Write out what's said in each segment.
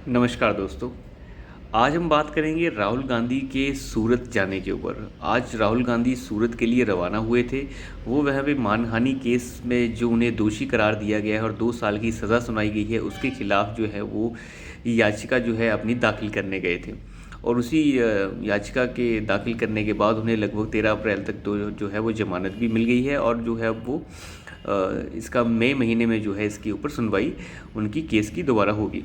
नमस्कार दोस्तों। आज हम बात करेंगे राहुल गांधी के सूरत जाने के ऊपर। आज राहुल गांधी सूरत के लिए रवाना हुए थे। वो वहाँ पे मानहानि केस में जो उन्हें दोषी करार दिया गया है और 2 साल की सज़ा सुनाई गई है, उसके खिलाफ जो है वो याचिका जो है अपनी दाखिल करने गए थे। और उसी याचिका के दाखिल करने के बाद उन्हें लगभग 13 अप्रैल तक तो जो है वो ज़मानत भी मिल गई है और जो है अब वो इसका मई महीने में जो है इसके ऊपर सुनवाई उनकी केस की दोबारा होगी।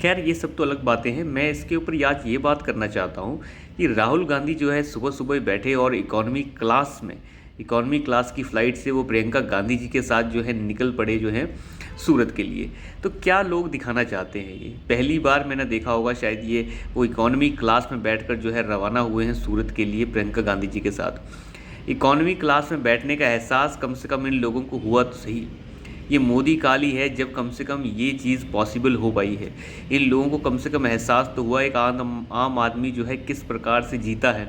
खैर ये सब तो अलग बातें हैं। मैं इसके ऊपर आज ये बात करना चाहता हूँ कि राहुल गांधी जो है सुबह सुबह बैठे और इकॉनमी क्लास की फ़्लाइट से वो प्रियंका गांधी जी के साथ जो है निकल पड़े जो हैं सूरत के लिए। तो क्या लोग दिखाना चाहते हैं? ये पहली बार मैंने देखा होगा शायद ये वो इकॉनमी क्लास में बैठकर जो है रवाना हुए हैं सूरत के लिए प्रियंका गांधी जी के साथ। इकॉनमी क्लास में बैठने का एहसास कम से कम इन लोगों को हुआ तो सही। ये मोदी काल ही है जब कम से कम ये चीज़ पॉसिबल हो पाई है। इन लोगों को कम से कम एहसास तो हुआ एक आम आदमी जो है किस प्रकार से जीता है।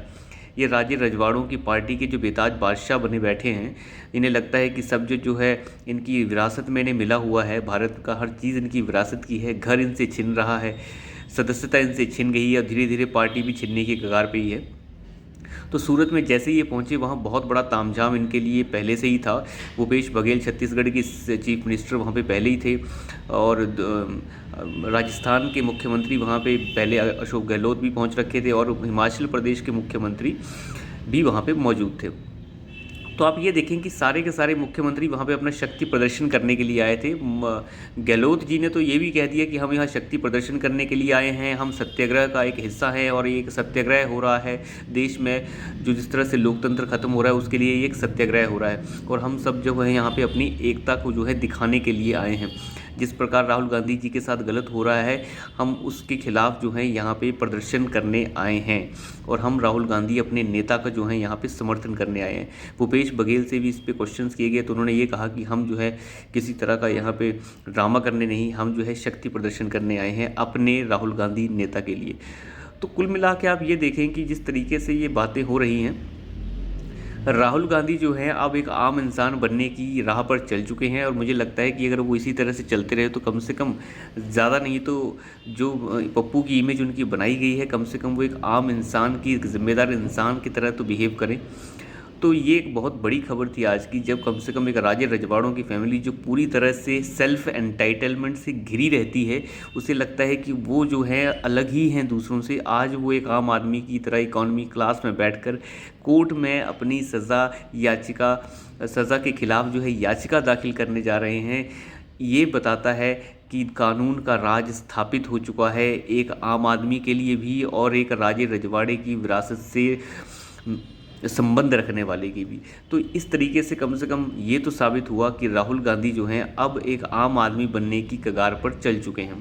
ये राजे रजवाड़ों की पार्टी के जो बेताज बादशाह बने बैठे हैं, इन्हें लगता है कि सब जो है इनकी विरासत में इन्हें मिला हुआ है। भारत का हर चीज़ इनकी विरासत की है। घर इनसे छिन रहा है, सदस्यता इनसे छिन गई है और धीरे धीरे पार्टी भी छिनने की कगार पे ही है। तो सूरत में जैसे ये पहुँचे वहाँ बहुत बड़ा तामझाम इनके लिए पहले से ही था। भूपेश बघेल छत्तीसगढ़ के चीफ मिनिस्टर वहाँ पे पहले ही थे और राजस्थान के मुख्यमंत्री वहाँ पे पहले अशोक गहलोत भी पहुँच रखे थे और हिमाचल प्रदेश के मुख्यमंत्री भी वहाँ पे मौजूद थे। तो आप ये देखें कि सारे के सारे मुख्यमंत्री वहाँ पे अपना शक्ति प्रदर्शन करने के लिए आए थे। गहलोत जी ने तो ये भी कह दिया कि हम यहाँ शक्ति प्रदर्शन करने के लिए आए हैं, हम सत्याग्रह का एक हिस्सा हैं और ये एक सत्याग्रह हो रहा है देश में। जो जिस तरह से लोकतंत्र खत्म हो रहा है उसके लिए ये एक सत्याग्रह हो रहा है और हम सब जो है यहाँ पे अपनी एकता को जो है दिखाने के लिए आए हैं। जिस प्रकार राहुल गांधी जी के साथ गलत हो रहा है, हम उसके खिलाफ जो है यहाँ पे प्रदर्शन करने आए हैं और हम राहुल गांधी अपने नेता का जो है यहाँ पे समर्थन करने आए हैं। भूपेश बघेल से भी इस पे क्वेश्चंस किए गए तो उन्होंने ये कहा कि हम जो है किसी तरह का यहाँ पे ड्रामा करने नहीं, हम जो है शक्ति प्रदर्शन करने आए हैं अपने राहुल गांधी नेता के लिए। तो कुल मिला के आप ये देखें कि जिस तरीके से ये बातें हो रही हैं, राहुल गांधी जो हैं अब एक आम इंसान बनने की राह पर चल चुके हैं और मुझे लगता है कि अगर वो इसी तरह से चलते रहे तो कम से कम ज़्यादा नहीं तो जो पप्पू की इमेज उनकी बनाई गई है, कम से कम वो एक आम इंसान की, एक ज़िम्मेदार इंसान की तरह तो बिहेव करें। तो ये एक बहुत बड़ी खबर थी आज की, जब कम से कम एक राजे रजवाड़ों की फैमिली जो पूरी तरह से सेल्फ एंटाइटलमेंट से घिरी रहती है, उसे लगता है कि वो जो है अलग ही हैं दूसरों से। आज वो एक आम आदमी की तरह इकॉनमी क्लास में बैठकर कोर्ट में अपनी सज़ा के खिलाफ जो है याचिका दाखिल करने जा रहे हैं। ये बताता है कि कानून का राज स्थापित हो चुका है एक आम आदमी के लिए भी और एक राजे रजवाड़े की विरासत से संबंध रखने वाले की भी। तो इस तरीके से कम ये तो साबित हुआ कि राहुल गांधी जो हैं अब एक आम आदमी बनने की कगार पर चल चुके हैं।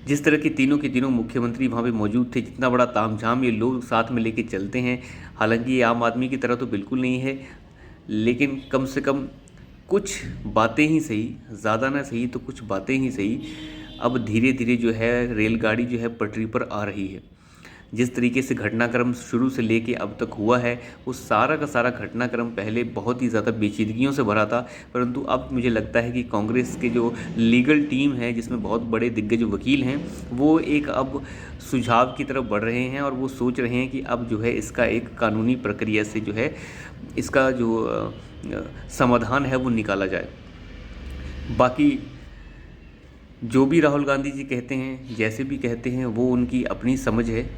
जिस तरह के तीनों मुख्यमंत्री वहाँ पे मौजूद थे, जितना बड़ा तामझाम ये लोग साथ में लेके चलते हैं, हालांकि ये आम आदमी की तरह तो बिल्कुल नहीं है, लेकिन कम से कम कुछ बातें ही सही, ज़्यादा ना सही तो कुछ बातें ही सही, अब धीरे धीरे जो है रेलगाड़ी जो है पटरी पर आ रही है। जिस तरीके से घटनाक्रम शुरू से लेके अब तक हुआ है, वो सारा का सारा घटनाक्रम पहले बहुत ही ज़्यादा पेचीदगियों से भरा था, परंतु अब मुझे लगता है कि कांग्रेस के जो लीगल टीम है, जिसमें बहुत बड़े दिग्गज वकील हैं, वो एक अब सुझाव की तरफ बढ़ रहे हैं और वो सोच रहे हैं कि अब जो है इसका एक कानूनी प्रक्रिया से जो है इसका जो समाधान है वो निकाला जाए। बाकी जो भी राहुल गांधी जी कहते हैं, जैसे भी कहते हैं, वो उनकी अपनी समझ है,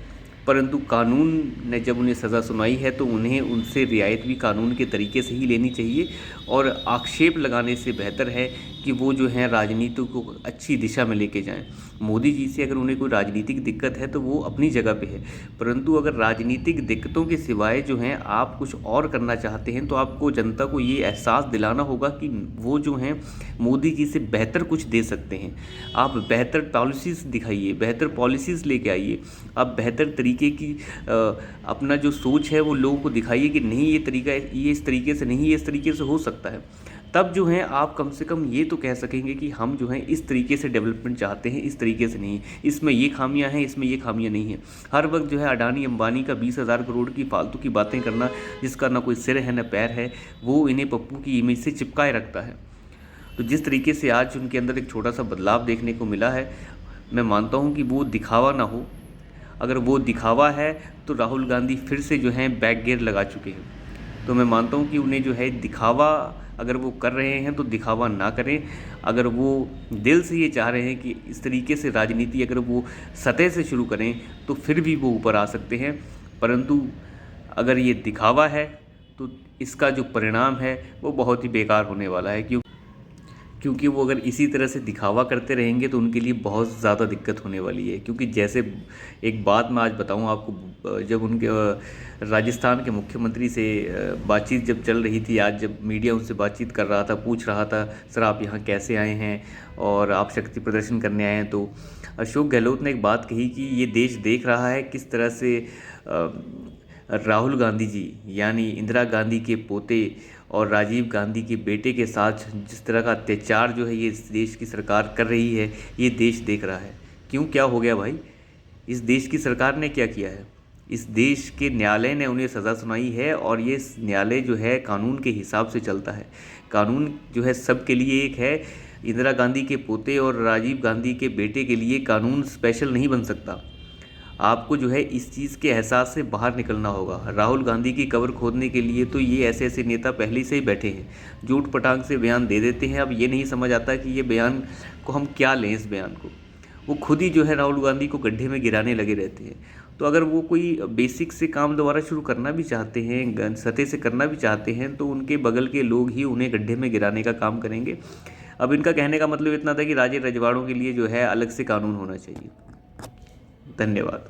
परंतु कानून ने जब उन्हें सज़ा सुनाई है तो उन्हें उनसे रियायत भी कानून के तरीके से ही लेनी चाहिए और आक्षेप लगाने से बेहतर है कि वो जो हैं राजनीति को अच्छी दिशा में लेके जाएं। मोदी जी से अगर उन्हें कोई राजनीतिक दिक्कत है तो वो अपनी जगह पे है, परंतु अगर राजनीतिक दिक्कतों के सिवाय जो हैं आप कुछ और करना चाहते हैं तो आपको जनता को ये एहसास दिलाना होगा कि वो जो हैं मोदी जी से बेहतर कुछ दे सकते हैं। आप बेहतर पॉलिसीज़ दिखाइए, बेहतर पॉलिसीज़ लेके आइए, आप बेहतर तरीके की अपना जो सोच है वो लोगों को दिखाइए कि नहीं ये तरीका, ये इस तरीके से नहीं, ये इस तरीके से हो सकता है। तब जो है आप कम से कम ये तो कह सकेंगे कि हम जो हैं इस तरीके से डेवलपमेंट चाहते हैं, इस तरीके से नहीं, इसमें ये खामियां हैं, इसमें ये खामियां नहीं हैं। हर वक्त जो है अडानी अंबानी का 20,000 करोड़ की फालतू की बातें करना, जिसका ना कोई सिर है ना पैर है, वो इन्हें पप्पू की इमेज से चिपकाए रखता है। तो जिस तरीके से आज उनके अंदर एक छोटा सा बदलाव देखने को मिला है, मैं मानता हूँ कि वो दिखावा ना हो। अगर वो दिखावा है तो राहुल गांधी फिर से जो है बैक गियर लगा चुके हैं। तो मैं मानता हूँ कि उन्हें जो है दिखावा, अगर वो कर रहे हैं तो दिखावा ना करें। अगर वो दिल से ये चाह रहे हैं कि इस तरीके से राजनीति अगर वो सतह से शुरू करें तो फिर भी वो ऊपर आ सकते हैं। परंतु अगर ये दिखावा है तो इसका जो परिणाम है वो बहुत ही बेकार होने वाला है, क्योंकि वो अगर इसी तरह से दिखावा करते रहेंगे तो उनके लिए बहुत ज़्यादा दिक्कत होने वाली है। क्योंकि जैसे एक बात मैं आज बताऊं आपको, जब उनके राजस्थान के मुख्यमंत्री से बातचीत जब चल रही थी, आज जब मीडिया उनसे बातचीत कर रहा था, पूछ रहा था सर आप यहाँ कैसे आए हैं और आप शक्ति प्रदर्शन करने आए हैं, तो अशोक गहलोत ने एक बात कही कि ये देश देख रहा है किस तरह से राहुल गांधी जी यानी इंदिरा गांधी के पोते और राजीव गांधी के बेटे के साथ जिस तरह का अत्याचार जो है ये इस देश की सरकार कर रही है, ये देश देख रहा है। क्यों, क्या हो गया भाई? इस देश की सरकार ने क्या किया है? इस देश के न्यायालय ने उन्हें सज़ा सुनाई है और ये न्यायालय जो है कानून के हिसाब से चलता है। कानून जो है सबके लिए एक है। इंदिरा गांधी के पोते और राजीव गांधी के बेटे के लिए कानून स्पेशल नहीं बन सकता। आपको जो है इस चीज़ के एहसास से बाहर निकलना होगा। राहुल गांधी की कब्र खोदने के लिए तो ये ऐसे ऐसे नेता पहले से ही बैठे हैं, झूठ पटांग से बयान दे देते हैं। अब ये नहीं समझ आता कि ये बयान को हम क्या लें। इस बयान को वो खुद ही जो है राहुल गांधी को गड्ढे में गिराने लगे रहते हैं। तो अगर वो कोई बेसिक से काम दोबारा शुरू करना भी चाहते हैं, सतह से करना भी चाहते हैं, तो उनके बगल के लोग ही उन्हें गड्ढे में गिराने का काम करेंगे। अब इनका कहने का मतलब इतना था कि राजे रजवाड़ों के लिए जो है अलग से कानून होना चाहिए। धन्यवाद।